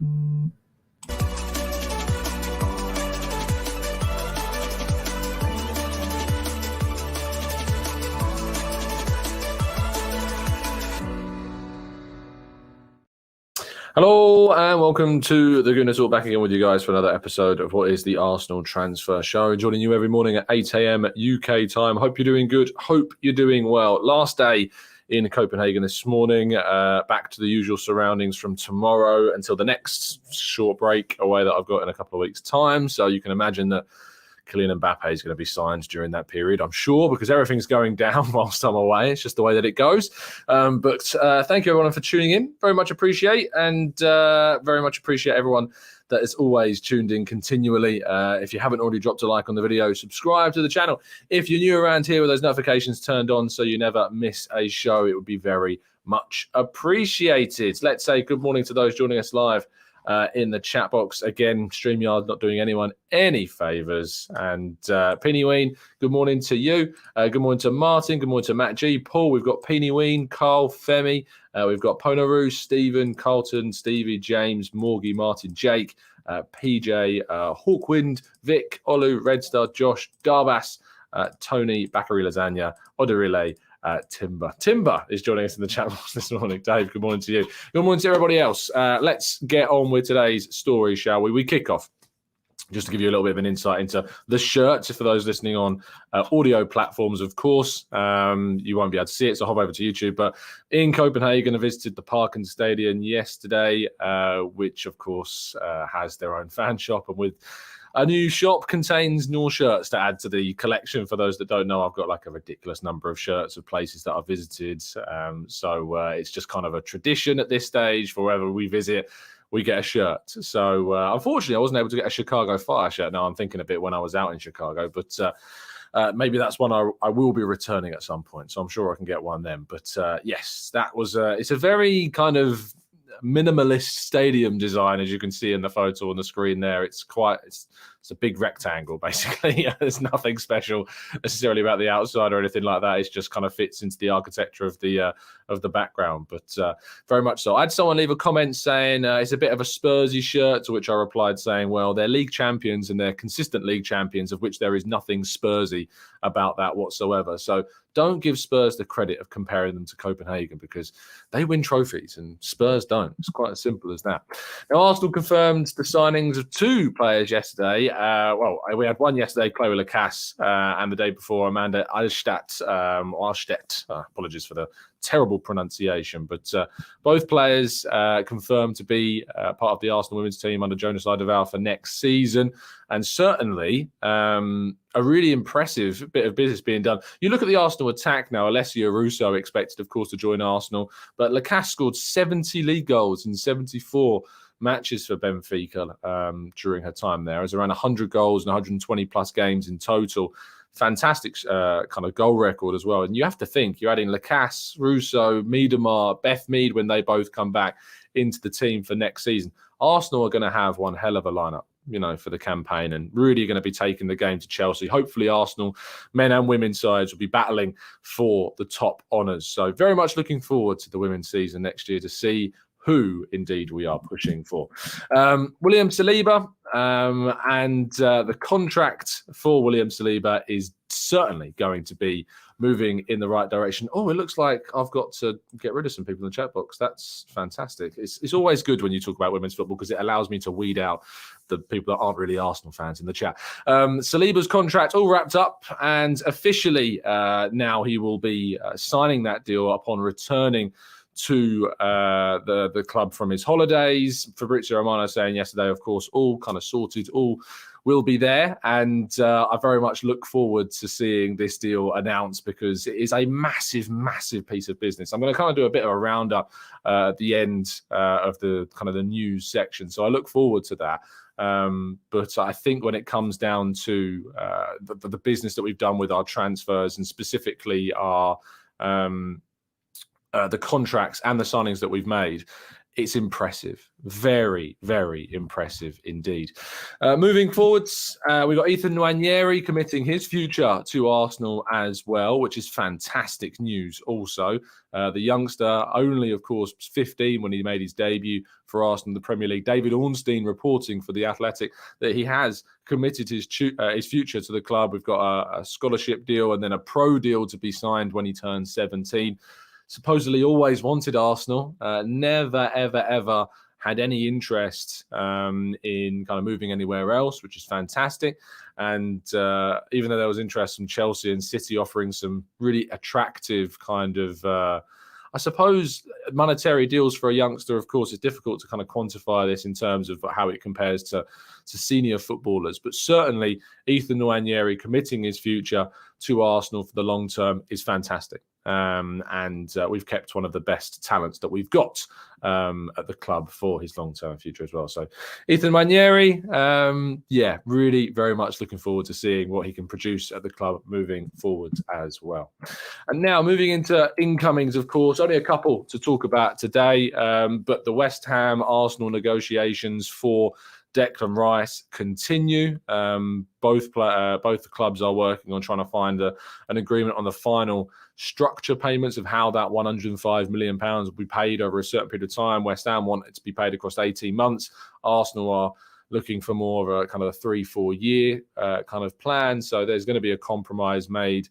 Hello and welcome to the Gooner Talk, back again with you guys for another episode of what is the Arsenal Transfer Show. Joining you every morning at 8 a.m. UK time. Hope you're doing good. Hope you're doing well. Last day in Copenhagen this morning. Back to the usual surroundings from tomorrow until the next short break away that I've got in a couple of weeks' time. So you can imagine that Kylian Mbappe is going to be signed during that period, I'm sure, because everything's going down whilst I'm away. It's just the way that it goes. But thank you, everyone, for tuning in. Very much appreciate, and very much appreciate everyone that is always tuned in continually. If you haven't already dropped a like on the video, subscribe to the channel. If you're new around here with those notifications turned on so you never miss a show, it would be very much appreciated. Let's say good morning to those joining us live in the chat box. Again, StreamYard not doing anyone any favours. And Penny Ween, good morning to you. Good morning to Martin. Good morning to Matt G. Paul, we've got Penny Ween, Carl, Femi. We've got Ponaru, Stephen, Carlton, Stevie, James, Morgie, Martin, Jake, PJ, Hawkwind, Vic, Olu, Red Star, Josh, Garbas, Tony, Bakary Lasagna, Odorile, Timber. Timber is joining us in the chat box this morning. Dave, good morning to you. Good morning to everybody else. Let's get on with today's story, shall we? We kick off just to give you a little bit of an insight into the shirts. For those listening on audio platforms, of course, you won't be able to see it, so hop over to YouTube. But in Copenhagen, I visited the Parken Stadium yesterday, which, of course, has their own fan shop. And with a new shop contains more shirts to add to the collection. For those that don't know, I've got like a ridiculous number of shirts of places that I've visited. So it's just kind of a tradition at this stage. For wherever we visit, we get a shirt. So unfortunately, I wasn't able to get a Chicago Fire shirt. Now I'm thinking a bit when I was out in Chicago, but maybe that's one I will be returning at some point. So I'm sure I can get one then. But yes, that was it's a very kind of minimalist stadium design, as you can see in the photo on the screen there. It's a big rectangle, basically. There's nothing special necessarily about the outside or anything like that. It just kind of fits into the architecture of the background. But very much so. I had someone leave a comment saying it's a bit of a Spursy shirt, to which I replied saying, well, they're league champions and they're consistent league champions, of which there is nothing Spursy about that whatsoever. So don't give Spurs the credit of comparing them to Copenhagen, because they win trophies and Spurs don't. It's quite as simple as that. Now, Arsenal confirmed the signings of two players yesterday. Well, we had one yesterday, Chloe Lacasse, and the day before, Amanda Ilestedt. Apologies for the terrible pronunciation, but both players confirmed to be part of the Arsenal women's team under Jonas Eidevall for next season, and certainly a really impressive bit of business being done. You look at the Arsenal attack now. Alessia Russo expected, of course, to join Arsenal, but Lacasse scored 70 league goals in 74 matches for Benfica during her time there. It was around 100 goals and 120 plus games in total. Fantastic kind of goal record as well. And you have to think, you're adding Lacasse, Russo, Miedemar, Beth Mead when they both come back into the team for next season. Arsenal are going to have one hell of a lineup, for the campaign, and really going to be taking the game to Chelsea. Hopefully Arsenal men and women's sides will be battling for the top honours. So very much looking forward to the women's season next year to see who indeed we are pushing for. William Saliba, and the contract for William Saliba is certainly going to be moving in the right direction. Oh, it looks like I've got to get rid of some people in the chat box. That's fantastic. It's always good when you talk about women's football, because it allows me to weed out the people that aren't really Arsenal fans in the chat. Saliba's contract all wrapped up, and officially now he will be signing that deal upon returning to the club from his holidays. Fabrizio Romano saying yesterday, of course, all kind of sorted, all will be there. And I very much look forward to seeing this deal announced, because it is a massive, massive piece of business. I'm going to kind of do a bit of a roundup at the end of the kind of the news section. So I look forward to that. But I think when it comes down to the business that we've done with our transfers, and specifically our the contracts and the signings that we've made, it's impressive. Very, very impressive indeed. Moving forwards, we've got Ethan Nwaneri committing his future to Arsenal as well, which is fantastic news also. The youngster, only, of course, 15 when he made his debut for Arsenal in the Premier League. David Ornstein reporting for The Athletic that he has committed his future to the club. We've got a scholarship deal and then a pro deal to be signed when he turns 17. Supposedly always wanted Arsenal, never, ever, ever had any interest in kind of moving anywhere else, which is fantastic. And even though there was interest from Chelsea and City offering some really attractive kind of, I suppose, monetary deals for a youngster, of course, it's difficult to kind of quantify this in terms of how it compares to senior footballers. But certainly Ethan Nwaneri committing his future to Arsenal for the long term is fantastic. And we've kept one of the best talents that we've got at the club for his long-term future as well. So Ethan Nwaneri, really very much looking forward to seeing what he can produce at the club moving forward as well. And now moving into incomings, of course, only a couple to talk about today, but the West Ham Arsenal negotiations for Declan Rice continue. Both the clubs are working on trying to find an agreement on the final structure payments of how that £105 million will be paid over a certain period of time. West Ham want it to be paid across 18 months. Arsenal are looking for more of a kind of a 3-4 year kind of plan. So there's going to be a compromise made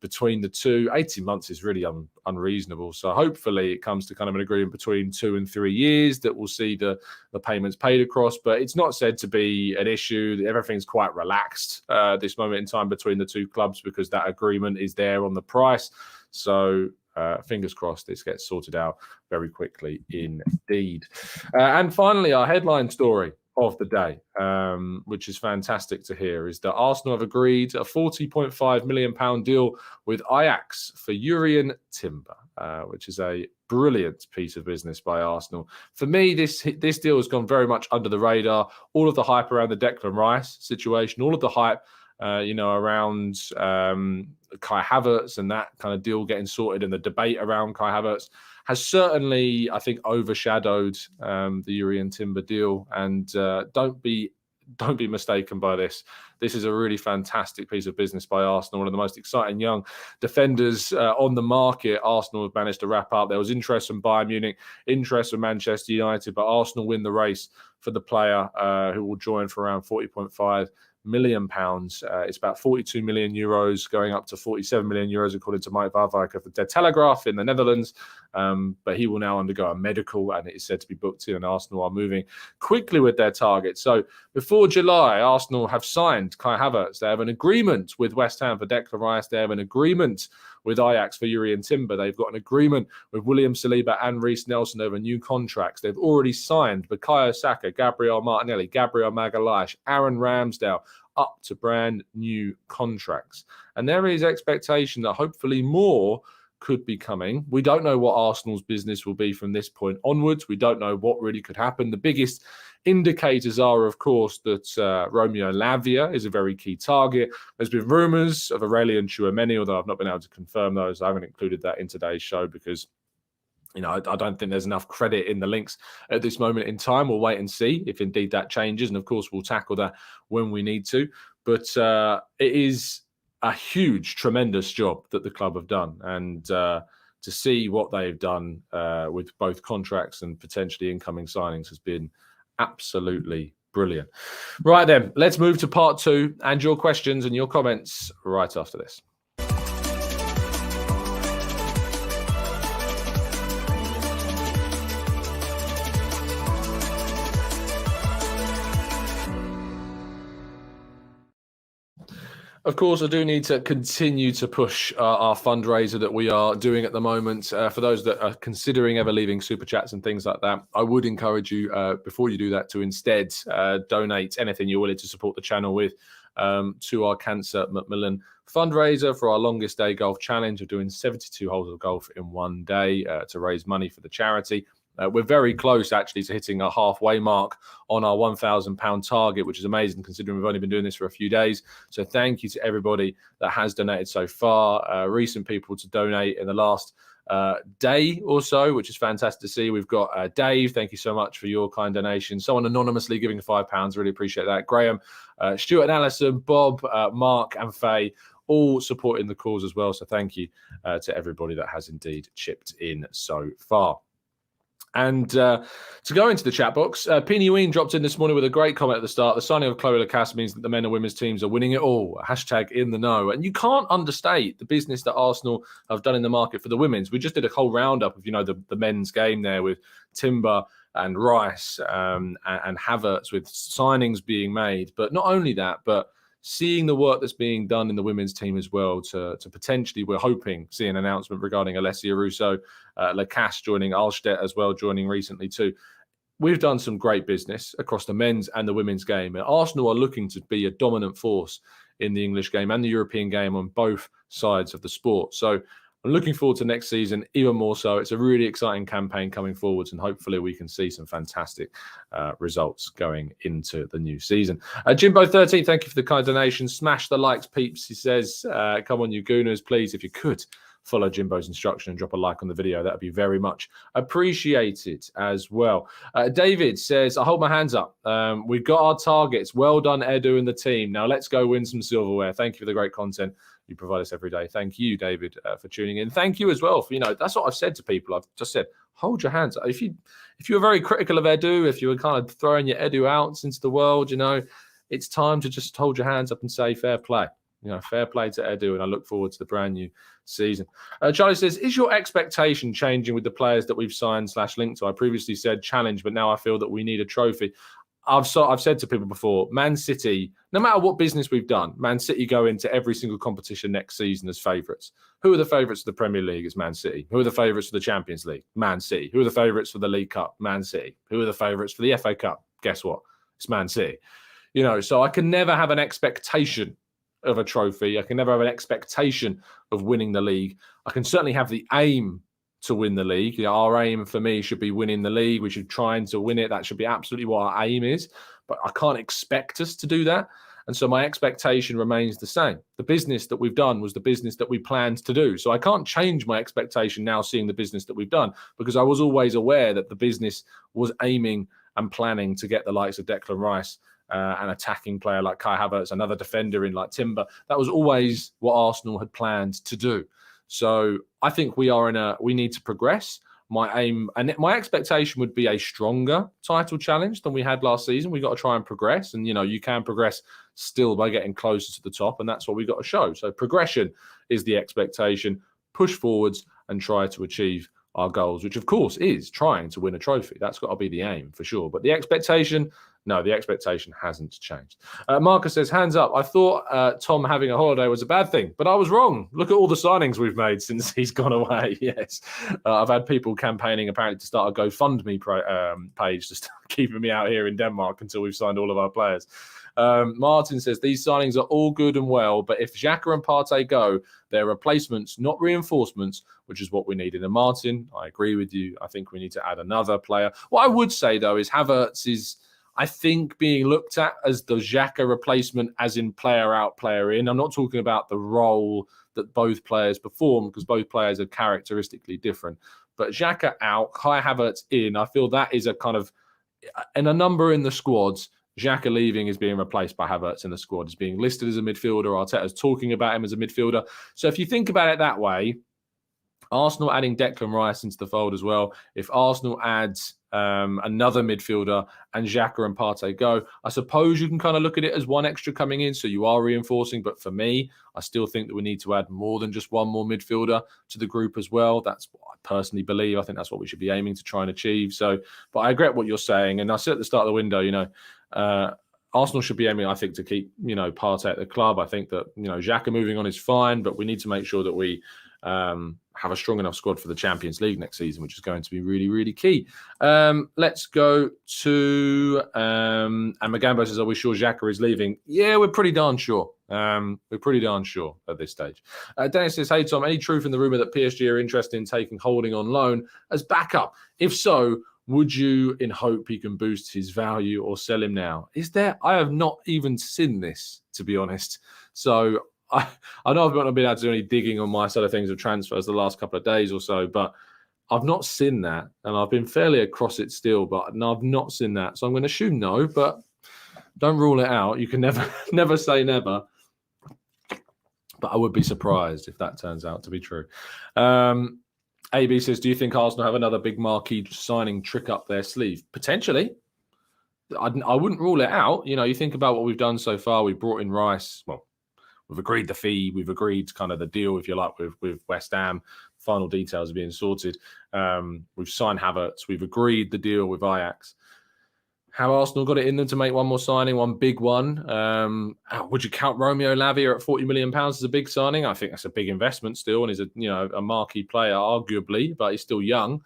between the two. 18 months is really unreasonable. So hopefully it comes to kind of an agreement between 2 and 3 years that will see the payments paid across. But it's not said to be an issue. Everything's quite relaxed at this moment in time between the two clubs because that agreement is there on the price. So fingers crossed this gets sorted out very quickly indeed. And finally, our headline story of the day, which is fantastic to hear, is that Arsenal have agreed a £40.5 million deal with Ajax for Jurrien Timber, which is a brilliant piece of business by Arsenal. For me, this deal has gone very much under the radar. All of the hype around the Declan Rice situation, all of the hype around Kai Havertz and that kind of deal getting sorted and the debate around Kai Havertz has certainly, I think, overshadowed the Jurrien Timber deal. And don't be mistaken by this. This is a really fantastic piece of business by Arsenal. One of the most exciting young defenders on the market. Arsenal have managed to wrap up. There was interest from Bayern Munich, interest from Manchester United, but Arsenal win the race for the player who will join for around £40.5 million. It's about 42 million euros going up to 47 million euros according to Mike Wawijk of the Der Telegraph in the Netherlands. But he will now undergo a medical and it is said to be booked in, and Arsenal are moving quickly with their target. So before July, Arsenal have signed Kai Havertz. They have an agreement with West Ham for Declan Rice. They have an agreement with Ajax for Jurrien Timber. They've got an agreement with William Saliba and Reiss Nelson over new contracts. They've already signed Bukayo Saka, Gabriel Martinelli, Gabriel Magalhaes, Aaron Ramsdale up to brand new contracts. And there is expectation that hopefully more could be coming. We don't know what Arsenal's business will be from this point onwards. We don't know what really could happen. The biggest indicators are, of course, that Romeo Lavia is a very key target. There's been rumours of Aurelien Tchouameni, although I've not been able to confirm those. I haven't included that in today's show because I don't think there's enough credit in the links at this moment in time. We'll wait and see if indeed that changes. And of course, we'll tackle that when we need to. But it is a huge, tremendous job that the club have done. And to see what they've done with both contracts and potentially incoming signings has been absolutely brilliant. Right then, let's move to part 2 and your questions and your comments right after this. Of course, I do need to continue to push our fundraiser that we are doing at the moment. For those that are considering ever leaving super chats and things like that, I would encourage you, before you do that, to instead donate anything you're willing to support the channel with to our Cancer Macmillan fundraiser for our longest day golf challenge of doing 72 holes of golf in one day to raise money for the charity. We're very close, actually, to hitting a halfway mark on our £1,000 target, which is amazing considering we've only been doing this for a few days. So thank you to everybody that has donated so far. Recent people to donate in the last day or so, which is fantastic to see. We've got Dave. Thank you so much for your kind donation. Someone anonymously giving £5. Really appreciate that. Graham, Stuart and Alison, Bob, Mark and Faye, all supporting the cause as well. So thank you to everybody that has indeed chipped in so far. And to go into the chat box, Peony Ween dropped in this morning with a great comment at the start. The signing of Chloe Lacasse means that the men and women's teams are winning it all. Hashtag in the know. And you can't understate the business that Arsenal have done in the market for the women's. We just did a whole roundup of, the men's game there with Timber and Rice and Havertz, with signings being made. But not only that, but seeing the work that's being done in the women's team as well to potentially, we're hoping, see an announcement regarding Alessia Russo, Lacasse joining, Ilestedt as well joining recently too. We've done some great business across the men's and the women's game. And Arsenal are looking to be a dominant force in the English game and the European game on both sides of the sport. So I'm looking forward to next season, even more so. It's a really exciting campaign coming forwards, and hopefully we can see some fantastic results going into the new season. Jimbo13, thank you for the kind donation. Smash the likes, peeps. He says, come on, you Gooners, please, if you could follow Jimbo's instruction and drop a like on the video. That would be very much appreciated as well. David says, I hold my hands up. We've got our targets. Well done, Edu and the team. Now let's go win some silverware. Thank you for the great content you provide us every day. Thank you, David, for tuning in. Thank you as well for, that's what I've said to people. I've just said, hold your hands up. If you were very critical of Edu, if you were kind of throwing your Edu out into the world, it's time to just hold your hands up and say fair play. Fair play to Edu, and I look forward to the brand new season. Charlie says, is your expectation changing with the players that we've signed / linked to? I previously said challenge, but now I feel that we need a trophy. I've said to people before, Man City, no matter what business we've done, Man City go into every single competition next season as favourites. Who are the favourites of the Premier League? It's Man City. Who are the favourites for the Champions League? Man City. Who are the favourites for the League Cup? Man City. Who are the favourites for the FA Cup? Guess what? It's Man City. So I can never have an expectation of a trophy. I can never have an expectation of winning the league. I can certainly have the aim to win the league. Our aim for me should be winning the league. We should try to win it. That should be absolutely what our aim is. But I can't expect us to do that. And so my expectation remains the same. The business that we've done was the business that we planned to do. So I can't change my expectation now seeing the business that we've done, because I was always aware that the business was aiming and planning to get the likes of Declan Rice, an attacking player like Kai Havertz, another defender in like Timber. That was always what Arsenal had planned to do. So I think we need to progress. My aim and my expectation would be a stronger title challenge than we had last season. We've got to try and progress. And, you can progress still by getting closer to the top. And that's what we've got to show. So progression is the expectation. Push forwards and try to achieve our goals, which, of course, is trying to win a trophy. That's got to be the aim for sure. But the expectation, no, the expectation hasn't changed. Marcus says, hands up. I thought Tom having a holiday was a bad thing, but I was wrong. Look at all the signings we've made since he's gone away. Yes. I've had people campaigning apparently to start a GoFundMe page to start keeping me out here in Denmark until we've signed all of our players. Martin says, these signings are all good and well, but if Xhaka and Partey go, they're replacements, not reinforcements, which is what we needed. And Martin, I agree with you. I think we need to add another player. What I would say, though, is Havertz is, I think, being looked at as the Xhaka replacement, as in player out, player in. I'm not talking about the role that both players perform, because both players are characteristically different. But Xhaka out, Kai Havertz in, I feel that is a kind of, and a number in the squads, Xhaka leaving is being replaced by Havertz in the squad. He's being listed as a midfielder. Arteta's talking about him as a midfielder. So if you think about it that way, Arsenal adding Declan Rice into the fold as well. If Arsenal adds another midfielder and Xhaka and Partey go, I suppose you can kind of look at it as one extra coming in, so you are reinforcing. But for me, I still think that we need to add more than just one more midfielder to the group as well. That's what I personally believe. I think that's what we should be aiming to try and achieve. So, but I regret what you're saying. And I said at the start of the window, Arsenal should be aiming, I think, to keep, Partey at the club. I think that, Xhaka moving on is fine, but we need to make sure that we have a strong enough squad for the Champions League next season, which is going to be really, really key. Let's go to and Magambo says, are we sure Xhaka is leaving? Yeah, we're pretty darn sure. We're pretty darn sure at this stage. Dennis says, hey, Tom, any truth in the rumour that PSG are interested in taking Holding on loan as backup? If so, would you, in hope he can boost his value, or sell him now? Is there? I have not even seen this, to be honest. So I know I've not been able to do any digging on my side of things of transfers the last couple of days or so, but I've not seen that, and I've been fairly across it still, but no, I've not seen that. So I'm going to assume no, but don't rule it out. You can never say never. But I would be surprised if that turns out to be true. AB says, do you think Arsenal have another big marquee signing trick up their sleeve? Potentially. I wouldn't rule it out. You think about what we've done so far. We brought in Rice. Well, we've agreed the fee. We've agreed kind of the deal, if you like, with West Ham. Final details are being sorted. We've signed Havertz. We've agreed the deal with Ajax. Have Arsenal got it in them to make one more signing, one big one? Would you count Romeo Lavia at £40 million as a big signing? I think that's a big investment still, and he's a marquee player, arguably, but he's still young.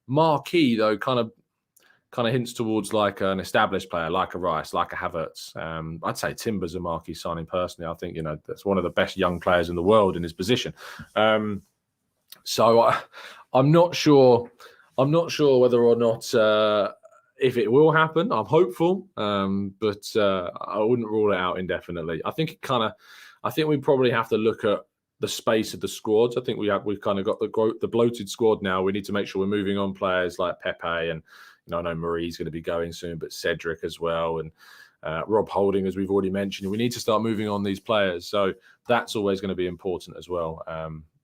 Marquee, though, kind of hints towards like an established player, like a Rice, like a Havertz. I'd say Timber's a marquee signing personally. I think that's one of the best young players in the world in his position. So I'm not sure. I'm not sure whether or not. If it will happen, I'm hopeful, but I wouldn't rule it out indefinitely. I think we probably have to look at the space of the squads. I think we've kind of got the bloated squad now. We need to make sure we're moving on players like Pepe, and I know Marie's going to be going soon, but Cedric as well, and Rob Holding, as we've already mentioned. We need to start moving on these players, so that's always going to be important as well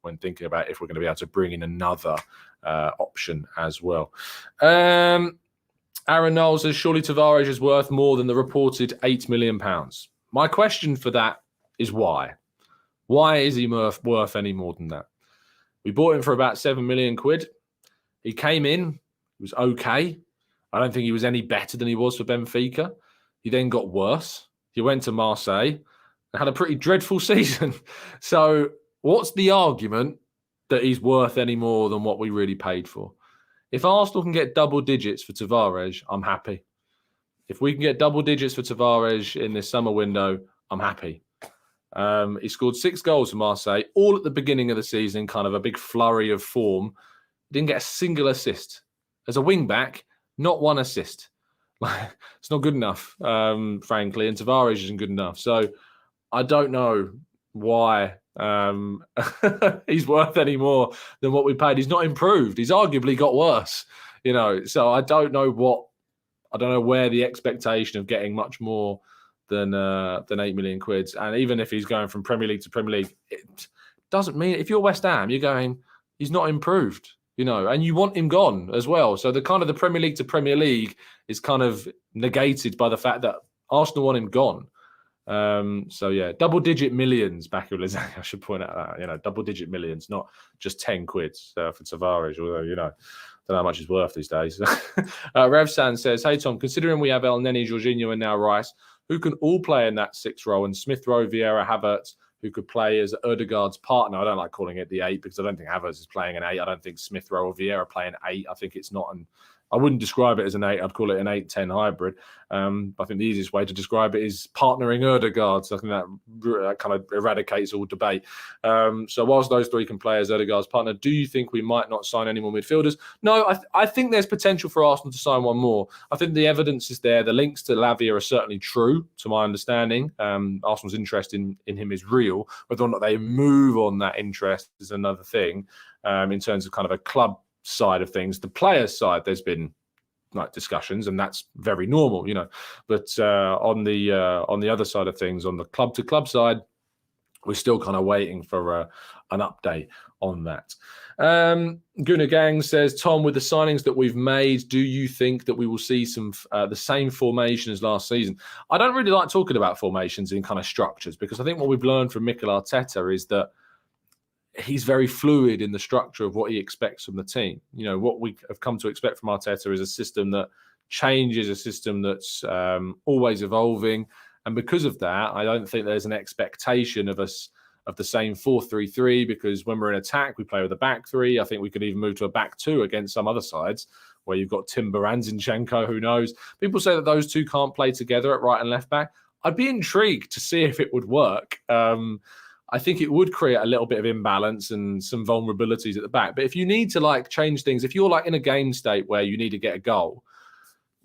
when thinking about if we're going to be able to bring in another option as well. Aaron Knowles says, surely Tavares is worth more than the reported £8 million. My question for that is why? Why is he worth any more than that? We bought him for about £7 million. He came in, he was okay. I don't think he was any better than he was for Benfica. He then got worse. He went to Marseille and had a pretty dreadful season. So what's the argument that he's worth any more than what we really paid for? If Arsenal can get double digits for Tavares, I'm happy. If we can get double digits for Tavares in this summer window, I'm happy. He scored 6 goals for Marseille, all at the beginning of the season, kind of a big flurry of form. He didn't get a single assist. As a wing-back, not one assist. It's not good enough, frankly, and Tavares isn't good enough. So I don't know why he's worth any more than what we paid. He's not improved. He's arguably got worse, so I don't know where the expectation of getting much more than £8 million. And even if he's going from Premier League to Premier League, it doesn't mean, if you're West Ham, you're going, he's not improved, and you want him gone as well. So the kind of the Premier League to Premier League is kind of negated by the fact that Arsenal want him gone. So yeah, double-digit millions, Baku Lizang, I should point out that, double-digit millions, not just 10 quid for Tavares, although, don't know how much he's worth these days. Revsan says, hey, Tom, considering we have El Neni, Jorginho, and now Rice, who can all play in that 6th role, and Smith Rowe, Vieira, Havertz, who could play as Ødegaard's partner. I don't like calling it the 8 because I don't think Havertz is playing an 8. I don't think Smith Rowe or Vieira play an 8. I think it's not I wouldn't describe it as an 8. I'd call it an 8-10 hybrid. I think the easiest way to describe it is partnering Ødegaard. So I think that kind of eradicates all debate. So whilst those 3 can play as Ødegaard's partner, do you think we might not sign any more midfielders? No, I think there's potential for Arsenal to sign one more. I think the evidence is there. The links to Lavia are certainly true, to my understanding. Arsenal's interest in him is real. Whether or not they move on that interest is another thing. In terms of kind of a club side of things, the players' side, there's been discussions, and that's very normal, But on the other side of things, on the club to club side, we're still kind of waiting for an update on that. Gooner Gang says, Tom, with the signings that we've made, do you think that we will see some the same formation as last season? I don't really like talking about formations in kind of structures, because I think what we've learned from Mikel Arteta is that he's very fluid in the structure of what he expects from the team. What we have come to expect from Arteta is a system that changes, a system that's always evolving. And because of that, I don't think there's an expectation of us of the same 4-3-3, because when we're in attack, we play with a back 3. I think we could even move to a back 2 against some other sides where you've got Timber and Zinchenko, who knows. People say that those 2 can't play together at right and left back. I'd be intrigued to see if it would work. I think it would create a little bit of imbalance and some vulnerabilities at the back. But if you need to change things, if you're in a game state where you need to get a goal,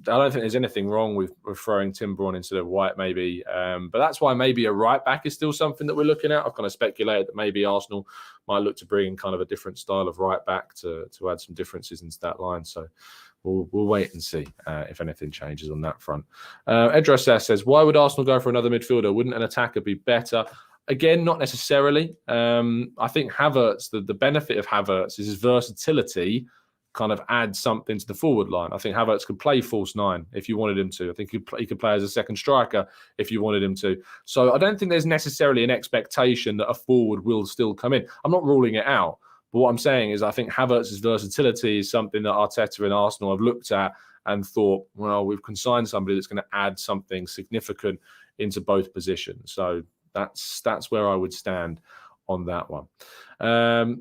I don't think there's anything wrong with throwing Timber on instead of White, maybe. But that's why maybe a right back is still something that we're looking at. I've kind of speculated that maybe Arsenal might look to bring in kind of a different style of right back to add some differences into that line. So we'll wait and see if anything changes on that front. Edros says, why would Arsenal go for another midfielder? Wouldn't an attacker be better? Again, not necessarily. I think Havertz, the benefit of Havertz is his versatility kind of adds something to the forward line. I think Havertz could play false nine if you wanted him to. I think he could play as a second striker if you wanted him to. So I don't think there's necessarily an expectation that a forward will still come in. I'm not ruling it out. But what I'm saying is I think Havertz's versatility is something that Arteta and Arsenal have looked at and thought, well, we've consigned somebody that's going to add something significant into both positions. So that's where I would stand on that one.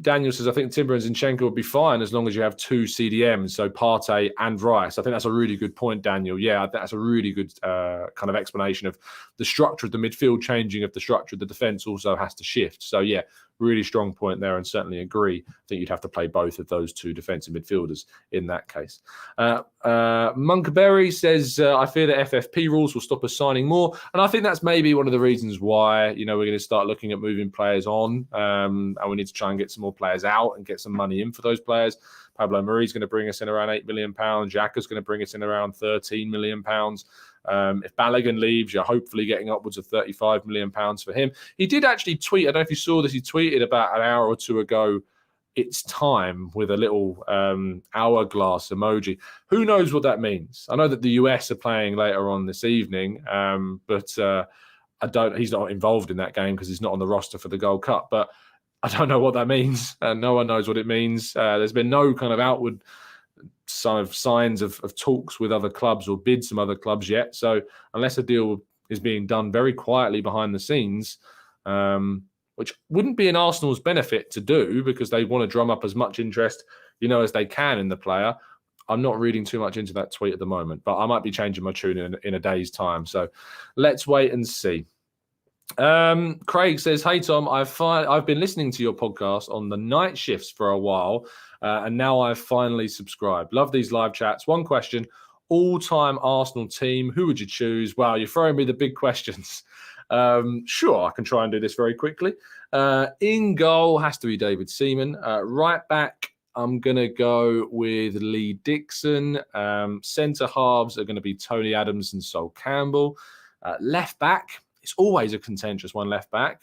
Daniel says, I think Timber and Zinchenko will be fine as long as you have two CDMs, so Partey and Rice. I think that's a really good point, Daniel. Yeah, that's a really good kind of explanation of the structure of the midfield changing, if the structure of the defence also has to shift. So, yeah, really strong point there, and certainly agree. I think you'd have to play both of those two defensive midfielders in that case. Monkberry says, I fear that FFP rules will stop us signing more. And I think that's maybe one of the reasons why, we're going to start looking at moving players on, and we need to try and get some more players out and get some money in for those players. Pablo Mari's going to bring us in around £8 million. Xhaka's going to bring us in around £13 million. If Balogun leaves, you're hopefully getting upwards of £35 million for him. He did actually tweet, I don't know if you saw this, he tweeted about an hour or two ago, it's time, with a little hourglass emoji. Who knows what that means? I know that the US are playing later on this evening, but he's not involved in that game because he's not on the roster for the Gold Cup, but I don't know what that means, and no one knows what it means. There's been no kind of outward signs of talks with other clubs or bids from other clubs yet. So unless a deal is being done very quietly behind the scenes, which wouldn't be in Arsenal's benefit to do because they want to drum up as much interest, as they can in the player. I'm not reading too much into that tweet at the moment, but I might be changing my tune in a day's time. So let's wait and see. Craig says, hey Tom, I've been listening to your podcast on the night shifts for a while, and now I've finally subscribed. Love these live chats. One question: all-time Arsenal team, who would you choose? Wow, you're throwing me the big questions. Sure, I can try and do this very quickly. In goal has to be David Seaman. Right back, I'm going to go with Lee Dixon. Centre halves are going to be Tony Adams and Sol Campbell. Left back, it's always a contentious one, left back.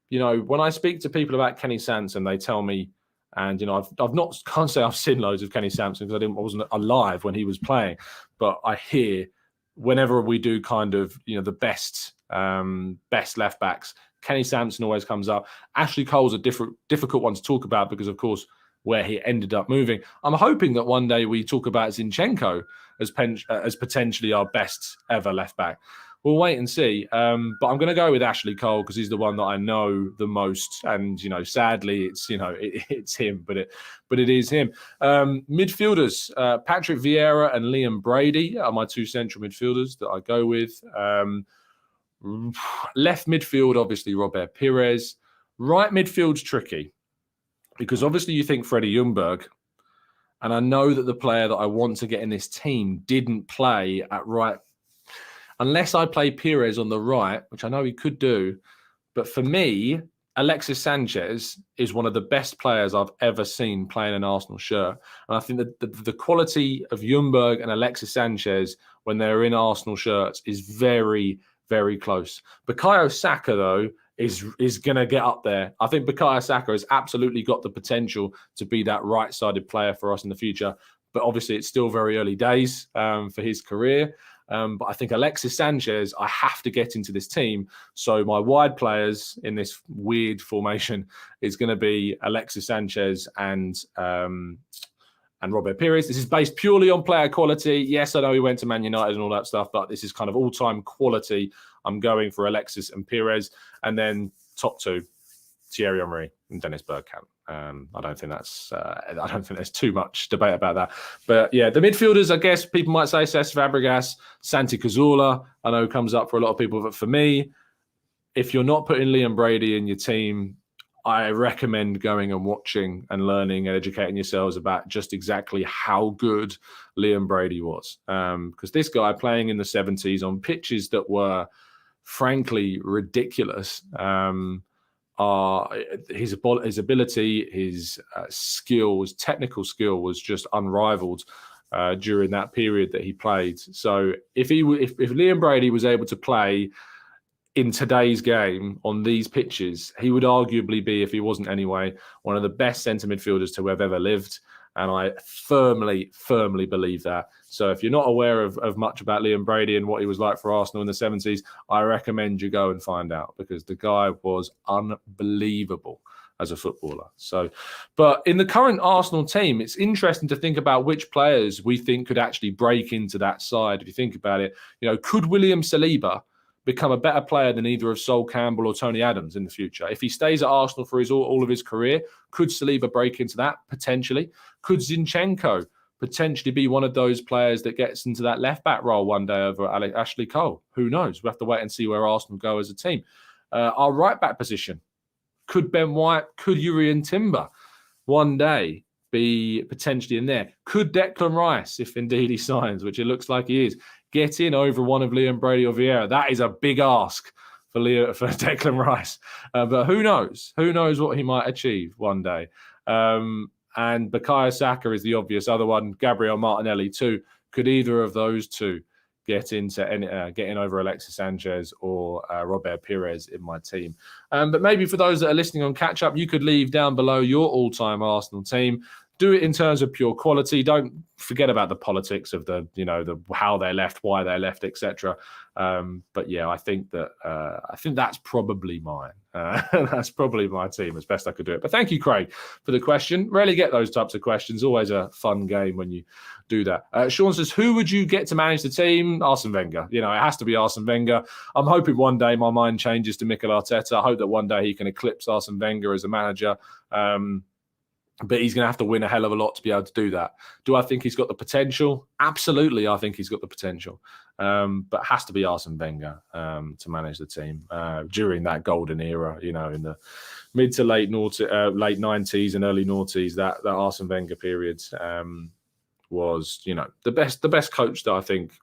When I speak to people about Kenny Sansom, they tell me, and can't say I've seen loads of Kenny Sansom because I wasn't alive when he was playing, but I hear whenever we do kind of the best left backs, Kenny Sansom always comes up. Ashley Cole's a difficult one to talk about because, of course, where he ended up moving. I'm hoping that one day we talk about Zinchenko as potentially our best ever left back. We'll wait and see. But I'm going to go with Ashley Cole because he's the one that I know the most. And, sadly, it's him, but it is him. Midfielders, Patrick Vieira and Liam Brady are my two central midfielders that I go with. Left midfield, obviously, Robert Pires. Right midfield's tricky because obviously you think Freddie Ljungberg. And I know that the player that I want to get in this team didn't play at right. Unless I play Pires on the right, which I know he could do. But for me, Alexis Sanchez is one of the best players I've ever seen playing an Arsenal shirt. And I think that the quality of Ljungberg and Alexis Sanchez when they're in Arsenal shirts is very, very close. Bukayo Saka, though, is going to get up there. I think Bukayo Saka has absolutely got the potential to be that right-sided player for us in the future. But obviously, it's still very early days for his career. But I think Alexis Sanchez, I have to get into this team. So my wide players in this weird formation is going to be Alexis Sanchez and Robert Pires. This is based purely on player quality. Yes, I know he went to Man United and all that stuff, but this is kind of all-time quality. I'm going for Alexis and Pires, and then top two, Thierry Henry and Dennis Bergkamp. I don't think there's too much debate about that. But yeah, the midfielders, I guess people might say Cesc Fabregas, Santi Cazorla, I know comes up for a lot of people. But for me, if you're not putting Liam Brady in your team, I recommend going and watching and learning and educating yourselves about just exactly how good Liam Brady was. Because this guy playing in the 70s on pitches that were frankly ridiculous, his ability, his skill, his technical skill was just unrivaled during that period that he played. So if Liam Brady was able to play in today's game on these pitches, he would arguably be, if he wasn't anyway, one of the best centre midfielders to have ever lived. And I firmly, firmly believe that. So if you're not aware of much about Liam Brady and what he was like for Arsenal in the 70s, I recommend you go and find out, because the guy was unbelievable as a footballer. So, but in the current Arsenal team, it's interesting to think about which players we think could actually break into that side. If you think about it, could William Saliba become a better player than either of Sol Campbell or Tony Adams in the future? If he stays at Arsenal for all of his career, could Saliba break into that? Potentially. Could Zinchenko potentially be one of those players that gets into that left-back role one day over Ashley Cole? Who knows? We'll have to wait and see where Arsenal go as a team. Our right-back position. Could Ben White, could Jurrien Timber one day be potentially in there? Could Declan Rice, if indeed he signs, which it looks like he is, get in over one of Liam Brady or Vieira? That is a big ask for Declan Rice. But who knows? Who knows what he might achieve one day? And Bukayo Saka is the obvious other one. Gabriel Martinelli too. Could either of those two get in over Alexis Sanchez or Robert Pires in my team? But maybe for those that are listening on catch up, you could leave down below your all-time Arsenal team. Do it in terms of pure quality. Don't forget about the politics of the how they left, why they left, etc. But yeah, I think that's probably mine. That's probably my team as best I could do it. But thank you, Craig, for the question. Rarely get those types of questions. Always a fun game when you do that. Sean says, who would you get to manage the team? Arsene Wenger. It has to be Arsene Wenger. I'm hoping one day my mind changes to Mikel Arteta. I hope that one day he can eclipse Arsene Wenger as a manager. But he's going to have to win a hell of a lot to be able to do that. Do I think he's got the potential? Absolutely, I think he's got the potential. But it has to be Arsene Wenger to manage the team during that golden era, in the mid to late 90s and early noughties. That Arsene Wenger period was, the best coach that I think,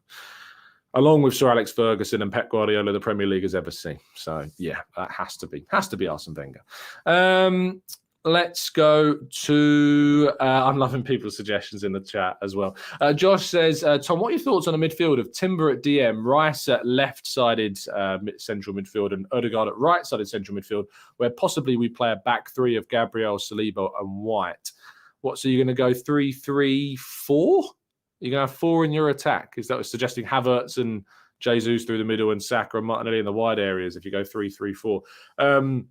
along with Sir Alex Ferguson and Pep Guardiola, the Premier League has ever seen. So yeah, that has to be Arsene Wenger. Let's go to... I'm loving people's suggestions in the chat as well. Josh says, Tom, what are your thoughts on a midfield of Timber at DM, Rice at left-sided central midfield, and Odegaard at right-sided central midfield, where possibly we play a back three of Gabriel, Saliba, and White? So you're going to go 3-3-4? You're going to have four in your attack? Is that suggesting Havertz and Jesus through the middle and Saka and Martinelli in the wide areas if you go 3-3-4?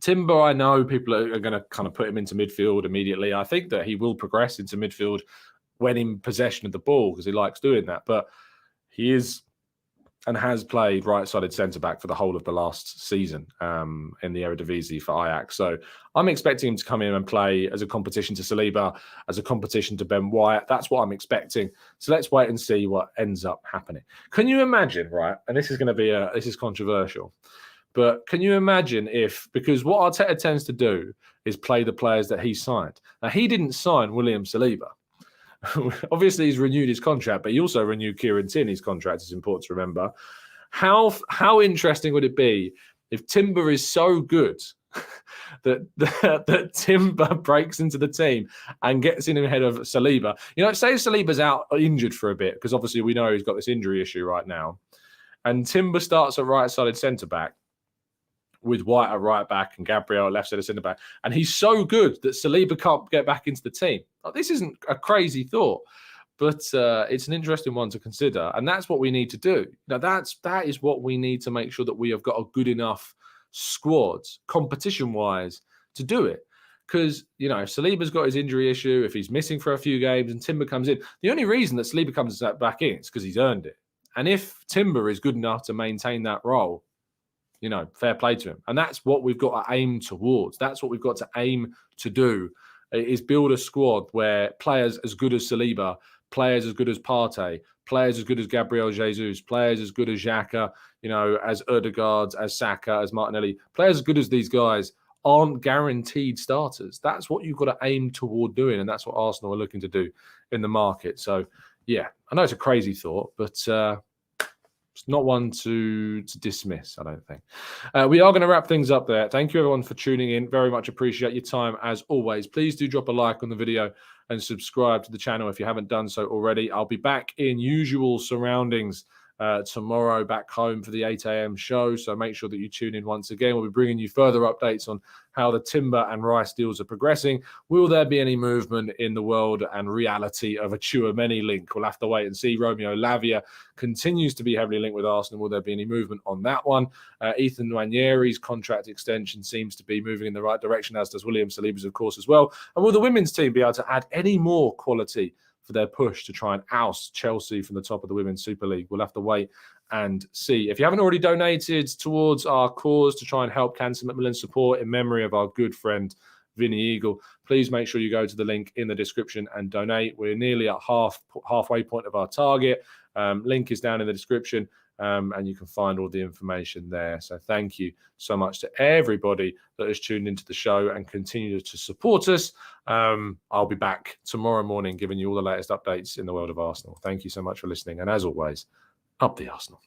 Timber, I know people are going to kind of put him into midfield immediately. I think that he will progress into midfield when in possession of the ball because he likes doing that. But he is and has played right-sided centre-back for the whole of the last season in the Eredivisie for Ajax. So I'm expecting him to come in and play as a competition to Saliba, as a competition to Ben White. That's what I'm expecting. So let's wait and see what ends up happening. Can you imagine, right? And this is going to be this is controversial. But can you imagine because what Arteta tends to do is play the players that he signed. Now, he didn't sign William Saliba. Obviously, he's renewed his contract, but he also renewed Kieran Tierney's contract. It's important to remember. How interesting would it be if Timber is so good that Timber breaks into the team and gets in ahead of Saliba? Say Saliba's out injured for a bit, because obviously we know he's got this injury issue right now. And Timber starts at right-sided centre-back, with White at right back and Gabriel at left side of centre back. And he's so good that Saliba can't get back into the team. This isn't a crazy thought, but it's an interesting one to consider. And that's what we need to do. Now, that is what we need to make sure that we have got a good enough squad, competition-wise, to do it. Because, if Saliba's got his injury issue, if he's missing for a few games and Timber comes in, the only reason that Saliba comes back in is because he's earned it. And if Timber is good enough to maintain that role, fair play to him. And that's what we've got to aim towards. That's what we've got to aim to do, is build a squad where players as good as Saliba, players as good as Partey, players as good as Gabriel Jesus, players as good as Xhaka, as Odegaard, as Saka, as Martinelli, players as good as these guys aren't guaranteed starters. That's what you've got to aim toward doing, and that's what Arsenal are looking to do in the market. So, yeah, I know it's a crazy thought, but it's not one to dismiss, I don't think. We are going to wrap things up there. Thank you, everyone, for tuning in. Very much appreciate your time, as always. Please do drop a like on the video and subscribe to the channel if you haven't done so already. I'll be back in usual surroundings tomorrow, back home for the 8 a.m. show. So make sure that you tune in once again. We'll be bringing you further updates on how the Timber and Rice deals are progressing. Will there be any movement in the world and reality of a Tchouaméni link? We'll have to wait and see. Romeo Lavia continues to be heavily linked with Arsenal. Will there be any movement on that one? Ethan Nwaneri's contract extension seems to be moving in the right direction, as does William Saliba's, of course, as well. And will the women's team be able to add any more quality for their push to try and oust Chelsea from the top of the Women's Super League? We'll have to wait and see. If you haven't already donated towards our cause to try and help Cancer Macmillan support in memory of our good friend Vinny Eagle, please make sure you go to the link in the description and donate. We're nearly at halfway point of our target. Link is down in the description. And you can find all the information there. So thank you so much to everybody that has tuned into the show and continue to support us. I'll be back tomorrow morning giving you all the latest updates in the world of Arsenal. Thank you so much for listening. And as always, up the Arsenal.